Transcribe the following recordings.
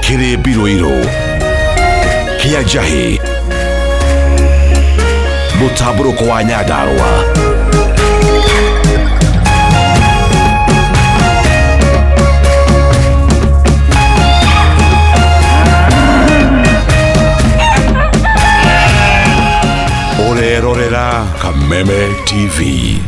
Kiri Biroiro Kia Jahi Mutaburuko wa Nyadarua Orerorera Kameme TV.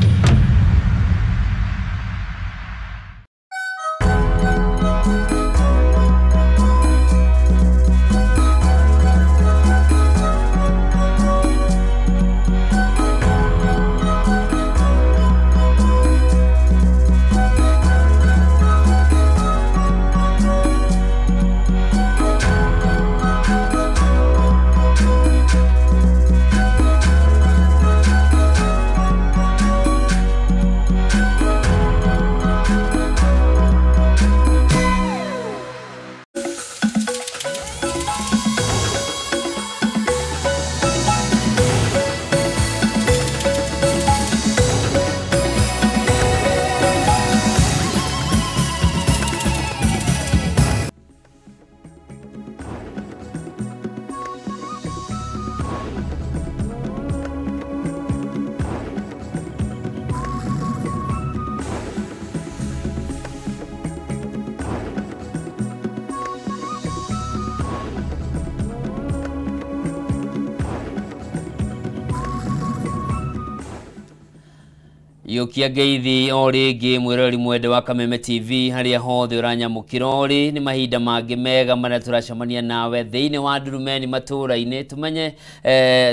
Yokia geithi origi mwirori mwende wa Kameme TV haria hothe uranyamukirori ni mahinda mangi mega maria turacemania nawe thiini wa Ndurumeni matura-ini tumenye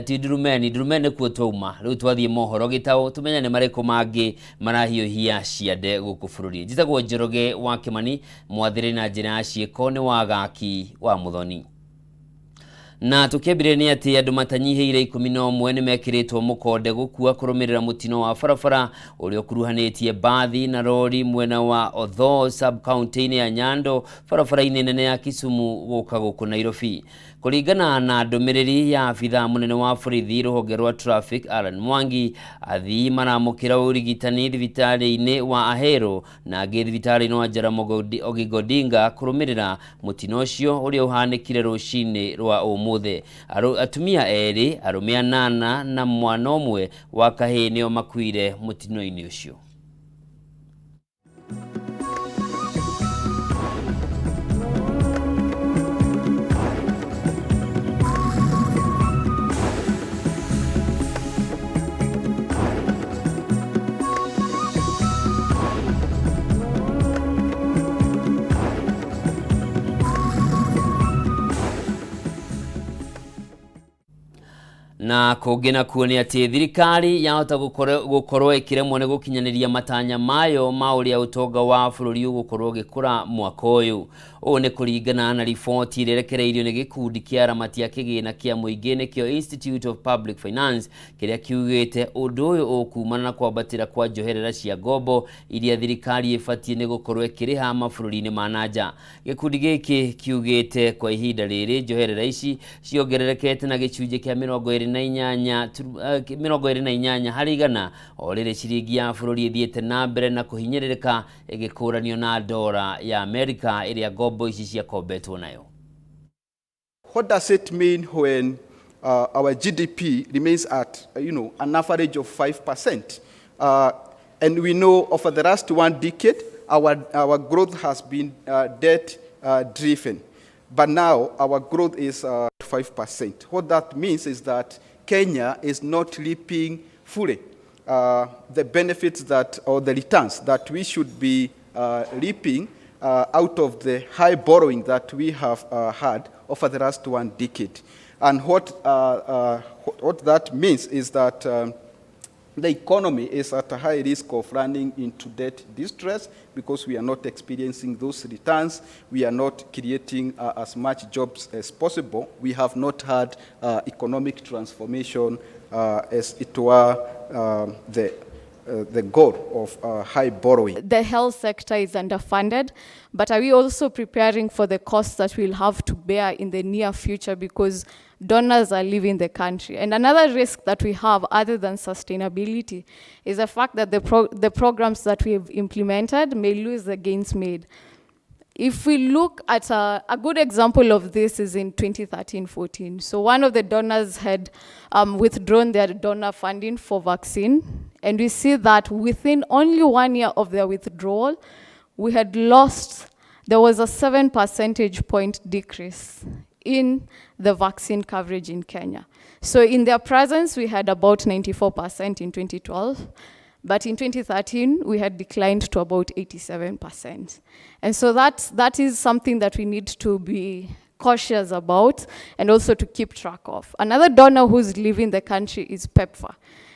ti Ndurumeni kuo twauma riu twathie mohoro gitao tumenye ni mariku mangi marahiuhia ciande guku bururi njitagwo Njoroge wa Kimani mwathiri na njira ya ciiko ni wagaki wa Muthoni. Na tukebire ni ati andu matanyihire 11 ni mekiritwo mukonde gukua kurumirira mutino wa farafara urio kuruhanetie bathi na rori mwena wa Otho sub county ya Nyando farafara inene ya Kisumu guka guku Nairobi. Kuringana na ndumiriri ya afitha munene wa borithi ruhonge rwa traffic Alan Mwangi athii maramukira urigitani thibitari-ini wa Ahero na angi thibitari-ini wa Jaramogi Oginga Odinga kurumirira mutino ucio uria uhanikire rucini rwa umuthe. Atumia eri arume 8 na mwana umwe wa kahii nio makuire mutino-ini ucio. Na kugena kuone ati thirikari yahota gukorwo ikiremwo ni gukinyaniria matanya mayo mauria utonga wa bururi ugukorwo gikura mwaka uyu. O ne kuringana na ripoti irekereirio ni gikundi kia aramati ya kigina kia muingi nikio Institute of Public Finance kiria kiugite undu uyu ukumana na kwambatira kwa njoherera cia ngombo iria thirikari ifatie ni gukorwo ikiriha mabururi-ini ma nanja. Gikundi giki kiugite kwa ihinda riri njoherera ici ciongererekete na gicunje kia 28 harĩ igana o rĩrĩ ciringi ya bũrũri ithiĩte na mbere na kũhinyĩrĩrĩka ĩgĩkũranio na dola ya Amerika ĩrĩa ngombo ici ciakombetwo nayo. What does it mean when our GDP remains at an average of 5%? And we know over the last 1 decade our growth has been debt driven. But now our growth is 5%. What that means is that Kenya is not reaping fully the benefits or the returns that we should be reaping out of the high borrowing that we have had over the last 1 decade. And what that means is that the economy is at a high risk of running into debt distress because we are not experiencing those returns. We are not creating as much jobs as possible. We have not had economic transformation as it were the goal of high borrowing. The health sector is underfunded, but are we also preparing for the costs that we'll have to bear in the near future because donors are leaving the country? And another risk that we have other than sustainability is the fact that the programs that we've implemented may lose the gains made. If we look at a good example of this is in 2013-14. So one of the donors had withdrawn their donor funding for vaccine. And we see that within only 1 year of their withdrawal, we had lost, there was a 7 percentage point decrease in the vaccine coverage in Kenya. So in their presence, we had about 94% in 2012. But in 2013, we had declined to about 87%. And so that is something that we need to be cautious about and also to keep track of. Another donor who's leaving the country is PEPFAR.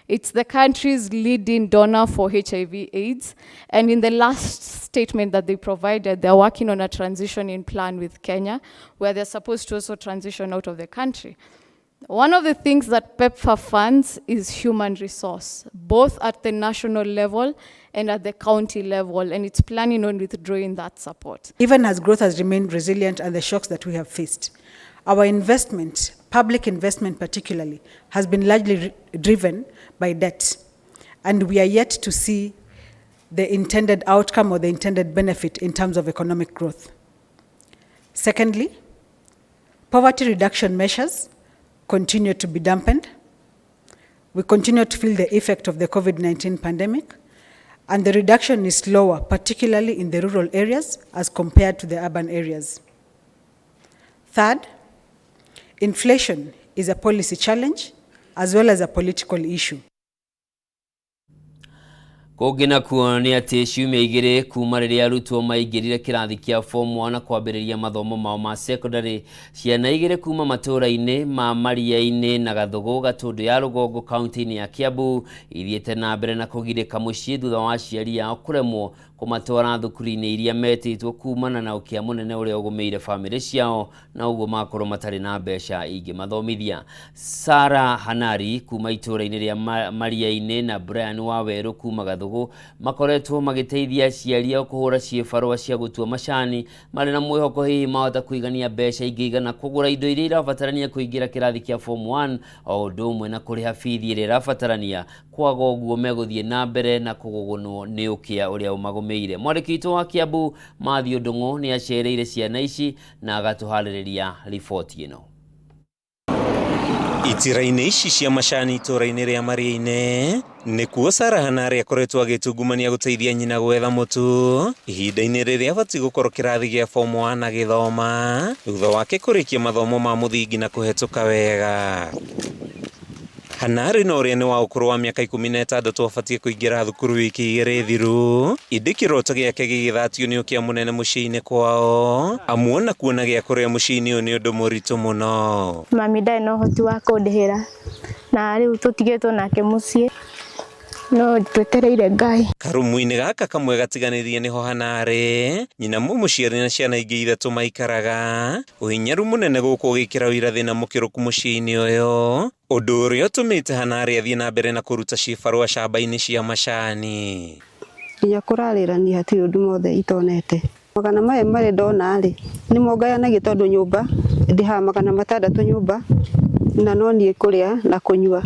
It's the country's leading donor for HIV/AIDS. And in the last statement that they provided, they're working on a transitioning plan with Kenya, where they're supposed to also transition out of the country. One of the things that PEPFAR funds is human resource, both at the national level and at the county level, and it's planning on withdrawing that support. Even as growth has remained resilient and the shocks that we have faced, our investment, public investment particularly, has been largely driven by debt, and we are yet to see the intended outcome or the intended benefit in terms of economic growth. Secondly, poverty reduction measures continue to be dampened. We continue to feel the effect of the COVID-19 pandemic, and the reduction is slower, particularly in the rural areas as compared to the urban areas. Third, inflation is a policy challenge as well as a political issue. Kũngĩna kuo nĩ atĩ ciumia igĩrĩ kuma rĩrĩa arutwo maingĩrire kĩrathi kĩa form 1 kwambĩrĩria mathomo mao ma secondary, ciana igĩrĩ kuma matũũra-inĩ ma Maria-inĩ na Gathũgũ, Gatũndũ ya Rũgongo, kaunti-inĩ ya Kiambu ithiĩte na mbere na kũgirĩka mũciĩ thutha wa aciari ao kũremwo kũmatwara thukuru-inĩ iria metĩtwo kumana na ũkĩa mũnene ũrĩa ũgũmĩire famĩlĩ ciao, na ũguo makorwo matarĩ na mbeca ingĩmathomithia. Sarah Hanari kuma itũũra-inĩ rĩa Maria-inĩ na Brian Wawerũ kuma Gathũgũ makoretwo magĩteithia aciari ao kũhũra ciĩbarũa cia gũtua macani marĩ na mwĩhoko hihi mahota kũigania mbeca ingĩigana kũgũra indo iria irabatarania kũingĩra kĩrathi kĩa form 1 o ũndũ ũmwe na kũrĩha bithi ĩrĩa irabatarania, kwaga ũguo megũthiĩ na mbere na kũgũgũnwo nĩ ũkĩa ũrĩa ũmagũmĩire. Mwandĩki witũ wa Kiambu Matthew Ndung'u nĩ acereire ciana ici na agatũharĩrĩria riboti ĩno. Itira-inĩ ici cia macani itũũra-inĩ rĩa Maria-inĩ nĩkuo Sarah Hanari akoretwo agĩtungumania gũteithia nyina gwetha mũtu ihinda-inĩ rĩrĩa abatiĩ gũkorwo kĩrathi gĩa form 1 na gĩthoma thutha wake kũrĩkia mathomo ma mũthingi na kũhetũka wega. Hanari na ũrĩa nĩ wa ũkũrũ wa mĩaka 16 abatiĩ kũingĩra thukuru wiki igĩrĩ thiru, ĩndĩ kĩroto gĩake gĩgĩthatio nĩ ũkĩa mũnene mũciĩ-inĩ kwao, amuona kuona gĩa kũrĩa mũciĩ-inĩ ũyũ nĩ ũndũ mũritũ mũno. Mami ndarĩ na ũhoti wa kũndĩhĩra na rĩu tũtigĩtwo nake mũciĩ, no twetereire Ngai. Karumu-inĩ gaka kamwe gatiganĩrie nĩho Hanari, nyina mũciari na ciana ingĩ ithatũ maikaraga, ũhinyaru mũnene gũkũ ũgĩkĩra ũira thĩna mũkĩrũku mũciĩ-inĩ ũyũ, ũndũ ũrĩa ũtũmĩte Hanari athiĩ na mbere na kũruta ciĩbarũa camba-inĩ cia macani. Nginya kũrarĩra ni hatirĩ ũndũ mothe itonete. Magana maya marĩ ndona-rĩ nĩ mongayanagia tondũ nyũmba ndĩhaga 600 nyũmba na no niĩ kũrĩa na kũnyua.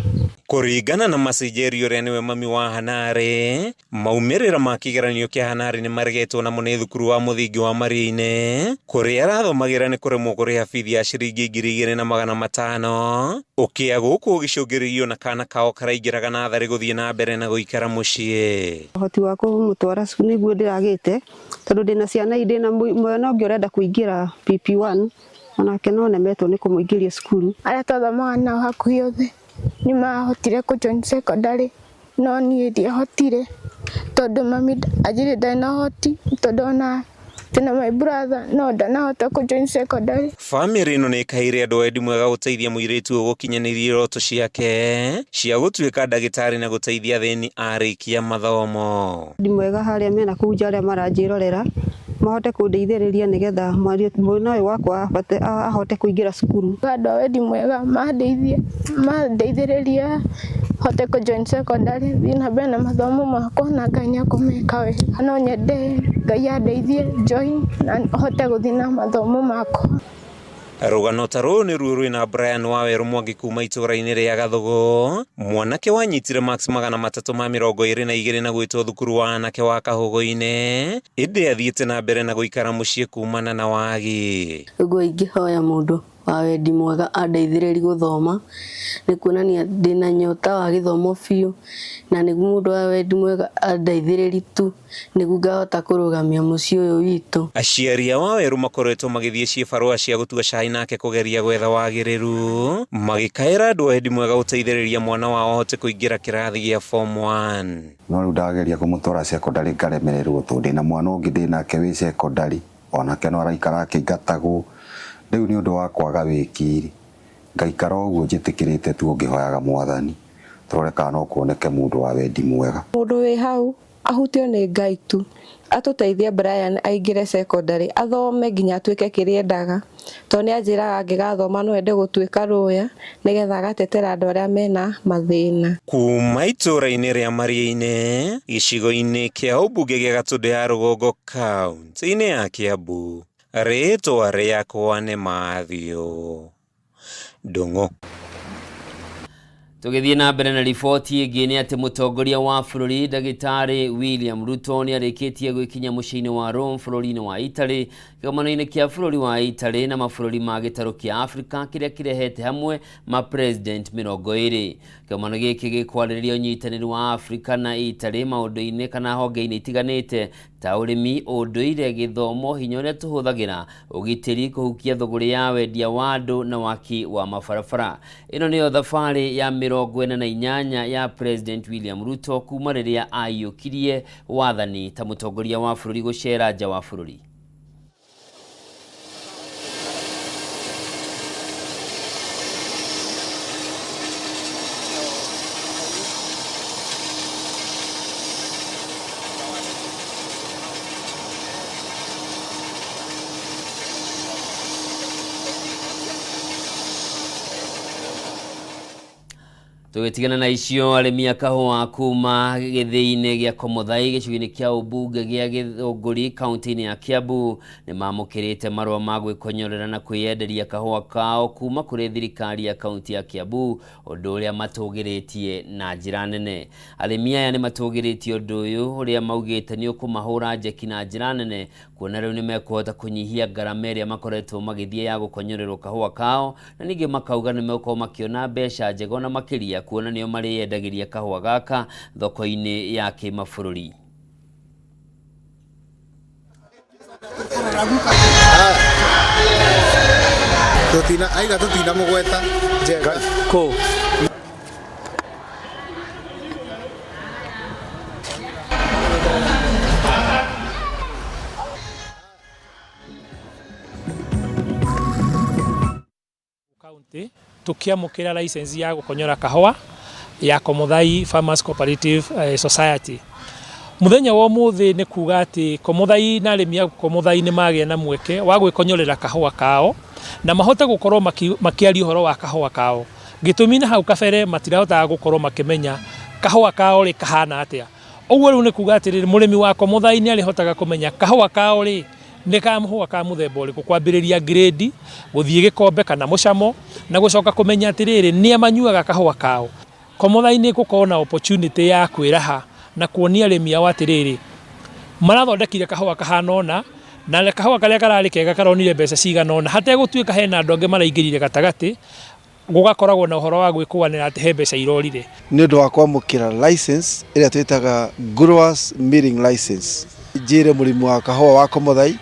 Kũringana na Macenjeri ũrĩa nĩwe mami wa Hanari, maumĩrĩra ma kĩgeranio kĩa Hanari nĩ maregetwo namo nĩ thukuru wa mũthingi wa Maria-inĩ, kũrĩa arathomagĩra nĩ kũremwo kũrĩha bithi ya ciringi 2,500, ũkĩa gũkũ ũgĩcũngĩrĩirio na kana kao karaingĩraga natharĩ gũthiĩ na mbere na gũikara mũciĩ. Ũhoti wa kũmũtwara cukuru nĩguo ndĩragĩte tondũ ndĩna ciana ndĩna mwana ũngĩ ũrenda kũingĩra PP1 onake no nemetwo nĩ kũmũingĩria cukuru. Arĩa twathomaga nao hakuhĩ othe nĩ mahotire kũjoin secondary, no niĩ ndiahotire tondũ mami anjĩrire ndarĩ na ũhoti tondũ ona tena my brother no ndanahota kũjoin secondary. Famĩlĩ ĩno nĩ ĩkaĩire andũ wendi mwega gũteithia mũirĩtu ũyũ gũkinyanĩria iroto ciake cia gũtuĩka ndagĩtarĩ na gũteithia thĩni arĩkia mathomo. Wendi mwega harĩa mena kũu nja arĩa maranjĩrorera mahote kũndeithĩrĩria nĩgetha mwana ũyũ wakwa ahote kũingĩra cukuru. Andũ a wendi mwega mandeithĩrĩrie hote kũjoin secondary, thiĩ na mbere na mathomo makwa na Ngai nĩakũmeka wega. No nyende Ngai andeithie join na hote gũthiĩ na mathomo makwa. rugano ta rũu nĩ ruo rwĩna Brian Waweru Mwangi kuma itũũra-inĩ rĩa Gathugu, mwanake wanyitire max 322 na gwĩtwo thukuru wa anake wa Kahũgũ-inĩ, ĩndĩ athiĩte na mbere na gũikara mũciĩ kumana na wagi. Ũguo ingĩhoya mũndũ wa wendi mwega andeithĩrĩrie gũthoma, nĩ kuonania ndĩna nyota wa gĩthomo biũ, na nĩguo mũndũ wa wendi mwega andeithĩrĩrie tu nĩguo ngahota kũrũgamia mũciĩ ũyũ witũ. Aciari a Waweru makoretwo magĩthiĩ ciĩbarũa cia gũtua cai nake kũgeria gwetha wagĩrĩru, magĩkaĩra andũ a wendi mwega gũteithĩrĩria mwana wao ahote kũingĩra kĩrathi gĩa form 1. No rĩu ndageria kũmũtwara secondary ngaremererwo tondũ ndĩna mwana ũngĩ ndĩnake wĩ secondary, onake no araikara akĩingatagwo. Rĩu nĩ ũndũ wa kwaga wĩkiri, ngaikara ũguo njĩtĩkĩrĩte tu ngĩhoyaga Mwathani tũrore kana no kuoneke mũndũ wa wendi mwega. Mũndũ wĩ hau ahutio nĩ Ngai tu, atũteithie Brian aingĩre secondary athome nginya atuĩke kĩrĩa endaga, tondũ nĩ anjĩraga angĩgathoma no ende gũtuĩka lawyer nĩgetha agatetera andũ arĩa mena mathĩna. Kuma itũũra-inĩ rĩa Maria-inĩ, gĩcigo-inĩ kĩa ũmbunge gĩa Gatũndũ ya Rũgongo kaunti-inĩ ya Kiambu, rĩĩtwa rĩakwa nĩ Mathio Ndung'u. Tũgĩthiĩ na mbere na riboti ĩngĩ nĩ atĩ mũtongoria wa bũrũri Ndagĩtarĩ William Ruto nĩ arĩkĩtie gwĩkinya mũciĩ-inĩ wa Rome bũrũri-inĩ wa Italy, kĩgomano-inĩ kĩa bũrũri wa Italy na mabũrũri ma gĩtarũ kĩa Afrika kĩrĩa kĩrehete hamwe ma president 20. Kĩgomano gĩkĩ gĩkwarĩrĩria ũnyitanĩri wa Afrika na Italy maũndũ-inĩ kana honge-inĩ itiganĩte ta ũrĩmi, ũndũire, gĩthomo, hinya ũrĩa tũhũthagĩra, ũgitĩri, kũhukia thũgũrĩ ya wendia wa andũ na waki wa mabarabara. Ĩno nĩyo thabarĩ ya 48 ya President William Ruto kuma rĩrĩa aiyũkirie wathani ta mũtongoria wa bũrũri gũcera nja wa bũrũri. Tũgĩtigana na icio, arĩmi a kahũa kuma gĩthĩ-inĩ gĩa Komuthai gĩcigo-inĩ kĩa ũmbunge gĩa Gĩthũngũri kaunti-inĩ ya Kiambu nĩ mamũkĩrĩte marũa ma gwĩkonyorera na kwĩyenderia kahũa kao kuma kũrĩ thirikari ya kaunti ya Kiambu, ũndũ ũrĩa matũgĩrĩtie na njĩra nene. Arĩmi aya nĩ matũgĩrĩtie ũndũ ũyũ ũrĩa maugĩte nĩ ũkũmahũra njeki na njĩra nene, kuona rĩu nĩ mekũhota kũnyihia ngarama ĩrĩa makoretwo magĩthiĩ ya gũkonyorerwo kahũa kao, na ningĩ makauga nĩ megũkorwo makĩona mbeca njega na makĩria kuona nĩo marĩyendagĩria kahũa gaka thoko-inĩ ya kĩmabũrũri. Tutina mũgweta njega ko county tukiamukira license ya gukonyora kahũa ya Komuthai Farmers Cooperative Society. Muthenya wa umuthi nĩ kuga atĩ Komuthai na arĩmi a Komuthai nĩ magĩa na mweke wa gwĩkonyorera kahũa kao na mahote gũkorwo makĩaria ũhoro wa kahũa kao. Gĩtũmi na hau kabere matirahotaga gũkorwo makĩmenya kahũa kao rĩ kahana atĩa. Ũguo rĩu nĩ kuga atĩ mũrĩmi wa Komuthai nĩ arĩhotaga kũmenya kahũa kao rĩ nĩ kamũhũa ka mũthemba ũrĩkũ, kwambĩrĩria grade, gũthiĩ gĩkombe kana mũcamo, na gũcoka kũmenya atĩrĩrĩ nĩ amanyuaga kahũa kao. Komuthai nĩ gũkorwo na opportunity ya kwĩraha na kuonia arĩmi ao atĩrĩrĩ marathondekire kahũa kahana ũna, na kahũa karĩa kararĩ kega karonire mbeca cigana ũna, hategũtuĩka hena andũ angĩ maraingĩrire gatagatĩ, gũgakoragwo na ũhoro wa gwĩkũanĩra atĩ he mbeca irorire. Nĩ ũndũ wa kwamũkĩra license ĩrĩa twĩtaga Growers Milling License, njĩre mũrĩmi wa kahũa wa Komuthai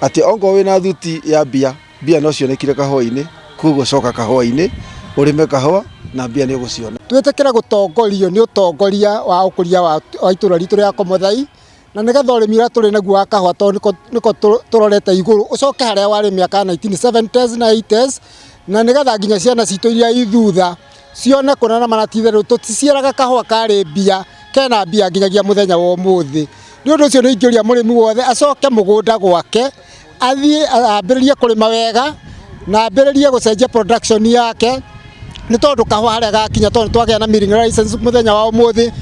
atĩ ongo wĩna thuti ya mbia no cionekire kahũa-inĩ, koguo coka kahũa-inĩ ũrĩme kahũa na mbia nĩ ũgũciona. Twĩtĩkĩra gũtongorio nĩ ũtongoria wa ũkũria wa itũũra ritũ rĩa Komuthai, na nĩgetha ũrĩmi ũrĩa tũrĩ naguo wa kahũa tondũ nĩko tũrorete igũrũ ũcoke harĩa warĩ mĩaka 1970s na 80s, na nĩgetha nginya ciana citũ iria ithutha cione kũna na maratitherũ tũticiaraga kahũa karĩ mbia kena mbia nginyagia mũthenya wa ũmũthĩ. Nĩ ũndũ ũcio nĩ ingĩũria mũrĩmi wothe acoke mũgũnda gwake, athiĩ ambĩrĩrie kũrĩma wega na ambĩrĩrie gũcenjia production yake, nĩ tondũ kahũa harĩa gakinya tondũ twagĩa na milling license mũthenya wa ũmũthĩ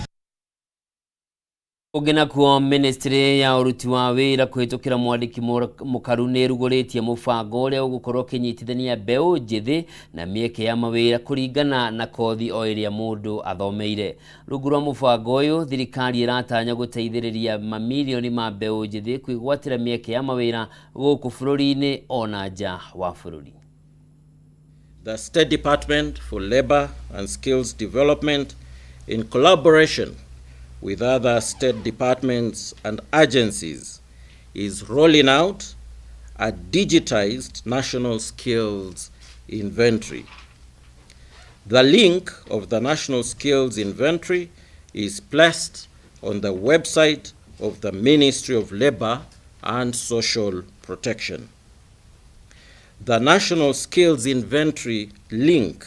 Ugena kuo ministry ya uruti wa wira kuhitukira mwandiki mukaru ni ruguritie mubango uria ugukorwo kinyitithania mbeu njithi na mieke ya mawira kuringana na kothi o iria mundu athomeire. Rungu rwa mubango uyu thirikari iratanya guteithiriria mamilioni ma mbeu njithi kwigwatira mieke ya mawira guku bururi-ini ona nja wa bururi. The State Department for Labor and Skills Development, in collaboration with other state departments and agencies, is rolling out a digitized national skills inventory. The link of the national skills inventory is placed on the website of the Ministry of Labor and Social Protection. The National Skills Inventory link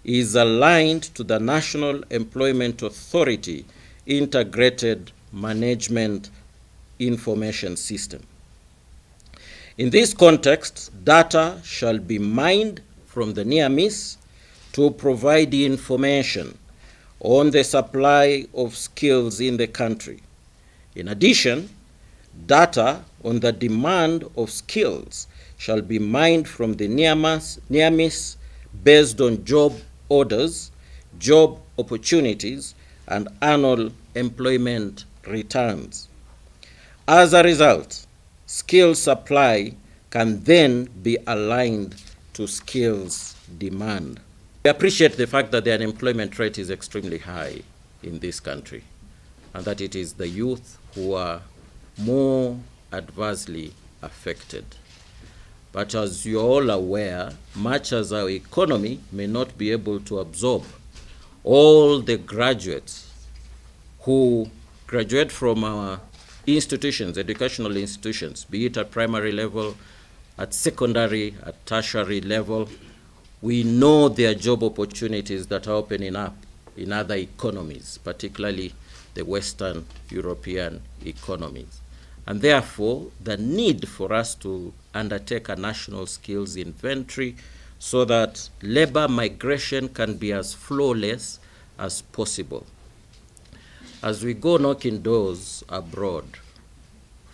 is aligned to the National Employment Authority Integrated Management Information System. In this context, data shall be mined from the near-miss to provide information on the supply of skills in the country. In addition, data on the demand of skills shall be mined from the near-miss based on job orders, job opportunities, and annual employment returns. As a result, skill supply can then be aligned to skills demand. We appreciate the fact that the unemployment rate is extremely high in this country, and that it is the youth who are more adversely affected. But as you're all aware, much as our economy may not be able to absorb all the graduates who graduate from our institutions, educational institutions, be it at primary level, at secondary, at tertiary level, we know there are job opportunities that are opening up in other economies, particularly the Western European economies. And therefore, the need for us to undertake a national skills inventory so that labor migration can be as flawless as possible. As we go knocking doors abroad,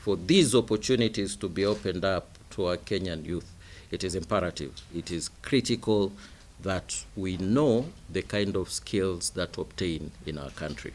for these opportunities to be opened up to our Kenyan youth, it is imperative, it is critical that we know the kind of skills that obtain in our country.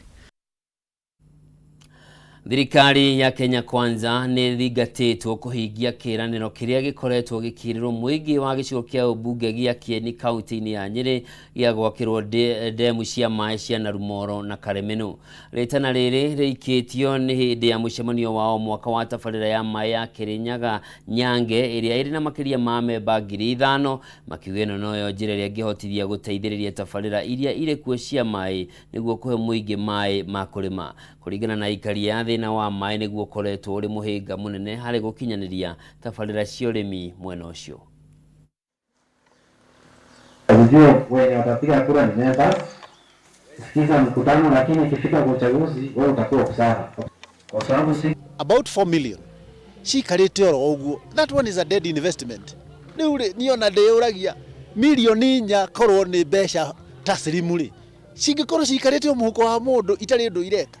Thirikari ya Kenya Kwanza ni thigatĩtwo kuhingia kiraniro kiria gikoretwo gikirirwo muigi wa gicigo kia ubunge gia Kieni kaunti-ini ya Nyeri gia gwakirwo demu cia maĩ cia Narumoro na Karemenu. Ritana riri riikitio ni hindi ya mucemanio wao mwaka wa tabarĩra ya maĩ ya Kirinyaga Nyange iria iri na makiria ma memba 5,000 makiugeno noyo njira iria ngihotithia guteithĩrĩria tabarĩra iria iri kuo cia maĩ niguo kuhe muigi maĩ ma kurima. Kuringana na ikari ya thina wa maĩ niguo koretwo uri muhinga munene hari gukinyaniria tabarĩra cia urimi mwena ucio. Unajua wenye watapiga kura ni members, sikiza mkutano, lakini ikifika kwa uchaguzi wewe utakuwa kusara. Kwa sababu si about 4 million. Cikarĩte oro ũguo. That one is a dead investment. Niona ndĩũragia milioni 4 korwo nĩ mbeca taslimu rĩ. Cingĩkorwo cikarĩte mũhuko wa mũndũ itarĩ ũndũ ireka.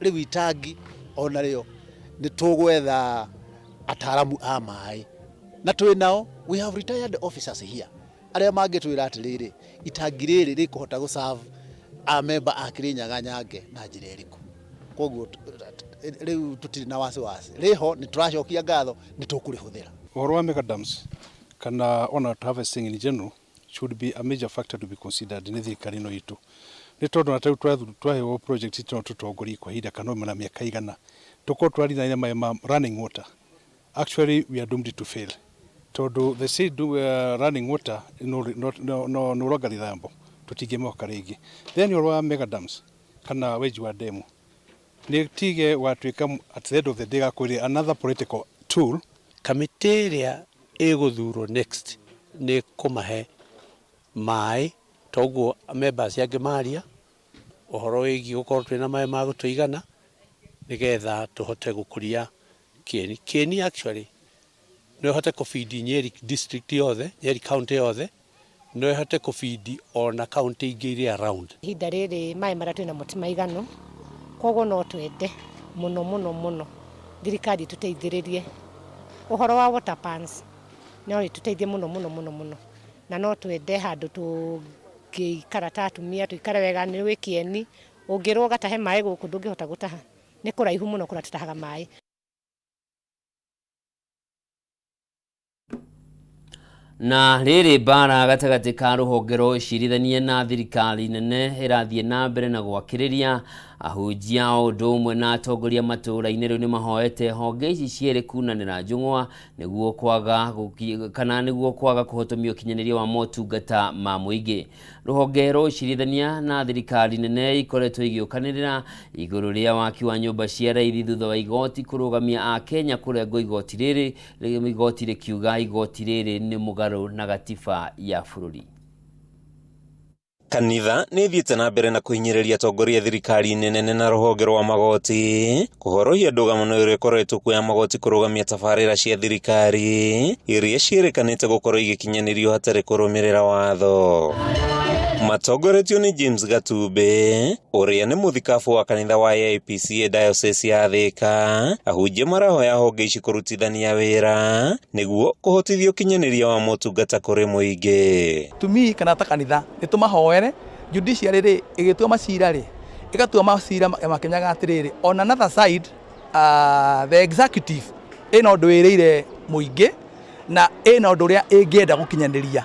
Rĩu itangi ona rĩo nĩ tũgwetha ataramu a maĩ. Na twĩ nao, we have retired officers here. Arĩa mangĩtwĩra atĩrĩrĩ, itangi rĩrĩ rĩkũhota gũserve a member a Kirinyaga Nyange na njĩra ĩrĩkũ. Koguo rĩu tũtirĩ na wasiwasi. Rĩho nĩ tũracokia ngatho nĩ tũkũrĩhũthĩra. Ũhoro wa mega dams kana ona harvesting in general should be a major factor to be considered nĩ thirikari ĩno itũ. Nĩ tondũ na twaheo project ĩno tũtongoria kwa ihinda kana na mĩaka igana tũkorwo twarithania maĩ ma running water. Actually we are doomed to fail. Tondũ the said running water no longer reliable tutingĩmoka rĩngĩ. Then ũhoro wa mega dams kana wenji wa demu nĩ tige watuĩka at the end of the day gakwĩrĩ another political tool. Kamĩtĩ ĩrĩa ĩgũthurwo next nĩ kũmahe maĩ toguo members angĩ maria ũhoro wĩgiĩ gũkorwo twĩna maĩ ma gũtũigana nĩgetha tũhote gũkũria Kieni. Kieni actually no ĩhote kũfeed Nyeri district yothe, Nyeri county yothe, no ĩhote kũfeed ona county ingĩ iria around. Ihinda rĩrĩ maĩ marĩa twĩna mo ti maiganu kogo no twende muno thirikari tuteithĩrĩrie uhoro wa water pans no tuteithie muno na no twende handu tungĩikara ta atumia tuikare wega nĩ wĩkieni ũngĩrwo gatahe maĩ gũkũ ndũngĩhota gũtaha nĩ kũraihu mũno kũrĩa tũtahaga maĩ. Na rĩrĩ mbara gatagatĩ ka rũhonge rwa ũcirithania na thirikari nene ĩrathiĩ na mbere na gwakĩrĩria ahunjia ũndũ ũmwe na atongoria matũũra-inĩ rĩu nĩ mahoete honge ici cierĩ kunanĩra njũng'wa nĩguo kwaga kũhotomia ũkinyanĩria wa motungata ma mũingĩ. Rũhonge rwa ũcirithania na thirikari nene ikoretwo igĩũkanĩrĩra igũrũ rĩa waki wa nyũmba cia raithi thutha wa igoti kũrũgamia Akenya kũrengwo igoti rĩrĩ, igoti rĩkiuga igoti rĩrĩ nĩ mũgarũ na gatiba ya bũrũri. Kanitha nĩ thiĩte na mbere na kũhinyĩrĩria atongoria thirikari nene na rũhonge rwa magoti kũhorohia ndũgamo ĩrĩa ĩkoretwo kuo ya magoti kũrũgamia tabarĩra cia thirikari iria ciĩrĩkanĩte gũkorwo igĩkinyanĩrio hatarĩ kũrũmĩrĩra watho. Matongoretio nĩ James Gatumbe ũrĩa nĩ mũthikabu wa kanitha wa AIPC diocese ya Thika. Ahunjia marahoya honge ici kũrutithania wĩra nĩguo kũhotithia ũkinyanĩria wa motungata kũrĩ mũingĩ. Tumi kana ta kanitha nĩ tũmahoere judiciary rĩ ĩgĩtua macira rĩ ĩgatua macira makenyaga atĩrĩrĩ. On another side the executive ĩna ũndũ wĩrĩire mũingĩ na ĩna ũndũ ũrĩa ĩngĩenda gũkinyanĩria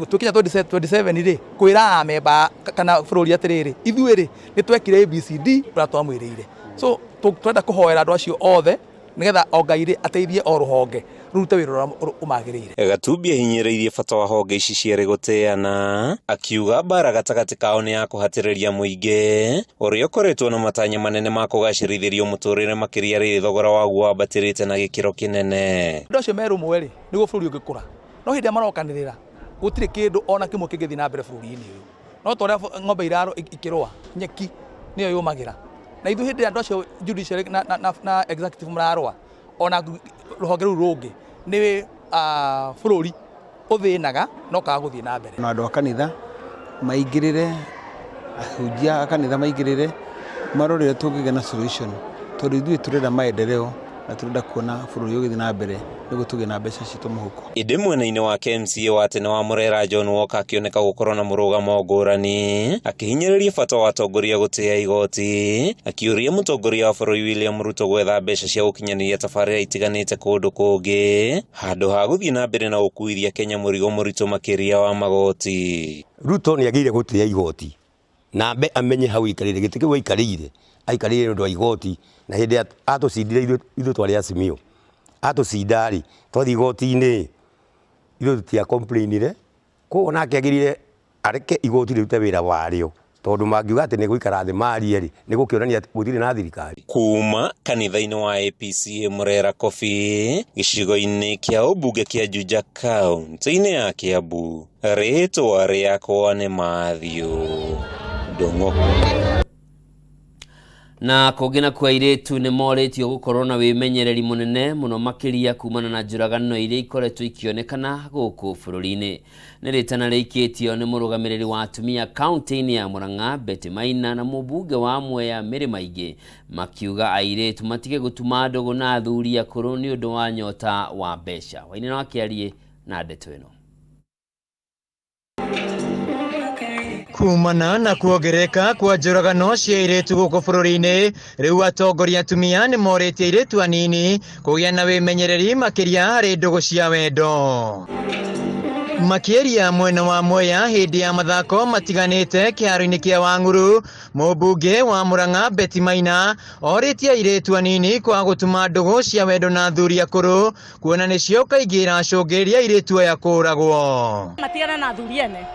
tukinya 27 rĩ kwĩra amemba kana bũrũri atĩrĩrĩ ithuĩ rĩ nĩ twekire ABCD ũrĩa twamwĩrĩire. So twenda kũhoera andũ acio othe nĩgetha o Ngai rĩ ateithie o rũhonge rũrute wĩra ũrĩa ũmagĩrĩire. Gatumbi ahinyĩrĩirie bata wa honge ici cierĩ gũteana, akiuga mbara gatagatĩ kao nĩ ya kũhatĩrĩria mũingĩ ũrĩa ũkoretwo na matanya manene ma kũgacĩrithĩrio mũtũrĩre makĩria rĩrĩ thogora waguo wambatĩrĩte na gĩkĩro kĩnene. Andũ acio merũmwe rĩ nĩguo bũrũri ũngĩkũra, no hĩndĩ marokanĩrĩra gũtirĩ kĩndũ ona kĩmwe kĩngĩthiĩ na mbere bũrũri-inĩ ũyũ. No ta ũrĩa ng'ombe iraro ikĩrũa nyeki nĩyo yũmagĩra, na ithuĩ hĩndĩ andũ acio judiciary na executive mararũa ona rũhonge rũu rũngĩ nĩ bũrũri ũthĩnaga no kaga gũthiĩ na mbere. Na andũ a kanitha maingĩrĩre, ahunjia a kanitha maingĩrĩre marorere tũngĩgĩa na solution, tondũ ithuĩ tũrenda maendeleo na turenda kuona bũrũri ũgĩthiĩ na mbere nĩguo tũgĩe na mbeca citũ mũhuko. Ĩndĩ mwena-inĩ wake MCA wa tene wa Murera John Walker akĩoneka gũkorwo na mũrũgamo ngũrani, akĩhinyĩrĩria bata wa atongoria gũtĩa igoti, akĩũria mũtongoria wa bũrũri William Ruto gwetha mbeca cia gũkinyanĩria tabarĩra itiganĩte kũndũ kũngĩ handũ ha gũthiĩ na mbere na gũkuithia Kenya mũrigo mũritũ makĩria wa magoti. Ruto nĩ agĩrĩire gũtĩa igoti na ambe amenye hau ikarĩire gĩtĩ kĩu aikarĩire ũndũ wa igoti, na hĩndĩ atũcindire ithuĩ twarĩ Azimio atũcinda rĩ twathi igoti-inĩ ithuĩ tũtia complainire, koguo nake agĩrĩire areke igoti rĩrute wĩra warĩo, tondũ mangiuga atĩ nĩ gũikara thĩ marie rĩ nĩ gũkĩonania gũtirĩ na thirikari. Kuma kanitha-inĩ wa APC Murera Coffee gĩcigo-inĩ kĩa ũmbunge kĩa Juja kaunti-inĩ ya Kiambu, rĩtwa rĩakwa nĩ Matthew Ndung'u. Na kũngĩ na kwa airĩtu nĩ morĩtio gũkorwo na wĩmenyereri mũnene mũno makĩria kumana na njũragano iria ikoretwo ikĩonekana gũkũ bũrũri-inĩ. Nĩ rĩtana rĩikĩtio nĩ mũrũgamĩrĩri wa atumia kaunti-inĩ ya Murang'a Betty Maina na mũmbunge wa Mwea Mĩrĩ Maingĩ makiuga airĩtu matige gũtuma ndũgũ na athuri akũrũ nĩ ũndũ wa nyota wa mbeca. Wainĩ no akĩarie na ndeto ĩno. Kumana na kuongereka kwa njũragano cia airĩtu gũkũ bũrũri-inĩ, rĩu atongoria atumia nĩ morĩtie airĩtu anini kũgĩa na wĩmenyereri makĩria harĩ ndũgũ cia wendo. Makĩria mwena wa Mwea hĩndĩ ya mathako matiganĩte kĩharo-inĩ kĩa Wang'uru, mũmbunge wa Murang'a Betty Maina orĩtie airĩtu anini kwa gũtuma ndũgũ cia wendo na athuri akũrũ, kuona nĩcio kaingĩ iracũngĩrĩria airĩtu aya kũũragwo. Matigana na athuri ene,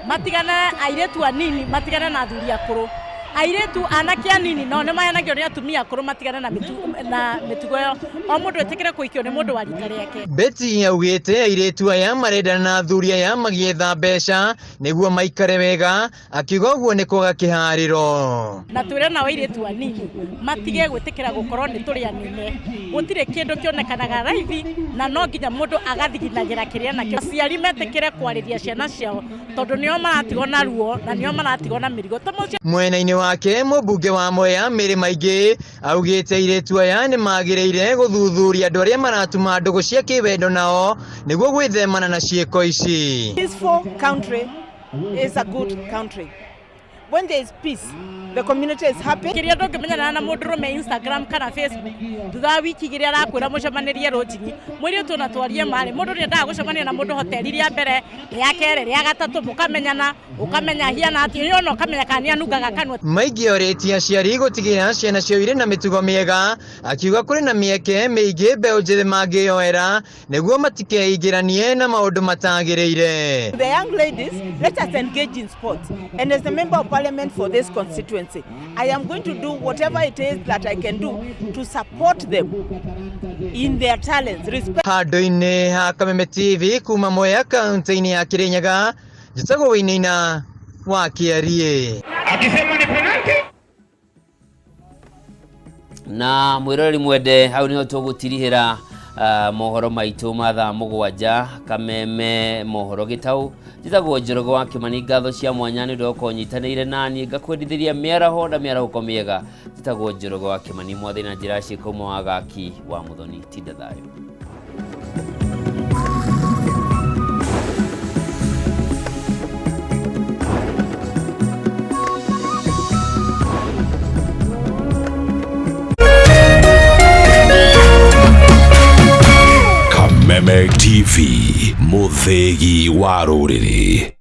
matigana airĩtu anini, matigana na athuri akũrũ. Airĩtu anake anini no nĩ mayanagio nĩ atumia akũrũ, matigana na mĩtugo ĩyo. O mũndũ etĩkĩre kũikio nĩ mũndũ wa rika rĩake. Betty augĩte airĩtu aya marendana na athuri aya magĩetha mbeca nĩguo maikare wega, akiuga ũguo nĩ kwaga kĩharĩro. Na twĩre nao airĩtu anini matige gwĩtĩkĩra gũkorwo nĩ tũrĩ anene. Gũtirĩ kĩndũ kĩonekanaga raithi na no nginya mũndũ agathiginagĩra kĩrĩa nakĩo. Aciari metĩkĩre kwarĩria ciana ciao tondũ nĩo maratigwo na ruo na nĩo maratigwo na mĩrigo. Mwena-inĩ wa wake mũmbunge wa Mwea Mĩrĩ Maingĩ augĩte airĩtu aya nĩ magĩrĩire gũthuthuria andũ arĩa maratuma ndũgũ cia kĩwendo nao nĩguo gwĩthemana na ciĩko ici. Peaceful country is a good country. When there is peace, the community is happy. Kiria ndũngĩmenyana na mũndũ rũme Instagram kana Facebook thutha wa wiki igĩrĩ arakwĩra mũcemanĩrie rũcinĩ mwĩrĩ ũtũ twarie marĩ mũndũ nĩ endaga gũcemania na mũndũ hoteli rĩa mbere rĩa kerĩ rĩa gatatũ mũkamenyana ũkamenya hiana atĩ yona ũkamenya kana nĩ anungaga kanua. Maingĩ orĩtie aciari gũtigĩrĩra ciana ciao irĩ na mĩtugo mĩega akiuga kũrĩ na mĩeke mĩingĩ mbeũ njĩthĩ mangĩyoera nĩguo matikeingĩranie na maũndũ matagĩrĩire. The young ladies, let us engage in sports, and as a member of Parliament for this constituency, I am going to do whatever it is that I can do to support them in their talents. Handũ-inĩ ha Kameme TV kuma Mwea kaunti-inĩ ya Kirinyaga, njĩtagwo Wĩinaina wa Kĩarie. Akisema ni penalty. Na mwĩroreri mwende hau niho tũgũtirihĩra mohoro maitũ ma thaa mũgwanja Kameme mohoro gĩtau njĩtagwo Njoroge wa Kĩmani ngatho cia mwanya nĩ ũndũ ũkonyitanĩire naniĩ ngakwendithĩria mĩaraho na mĩarahũko mĩega njĩtagwo Njoroge wa Kĩmani mwathĩ na njĩra ciĩko ũmwe wa gaki wa Mũthoni tinda thayũ. Kameme TV, mũthĩgi wa rũrĩrĩ.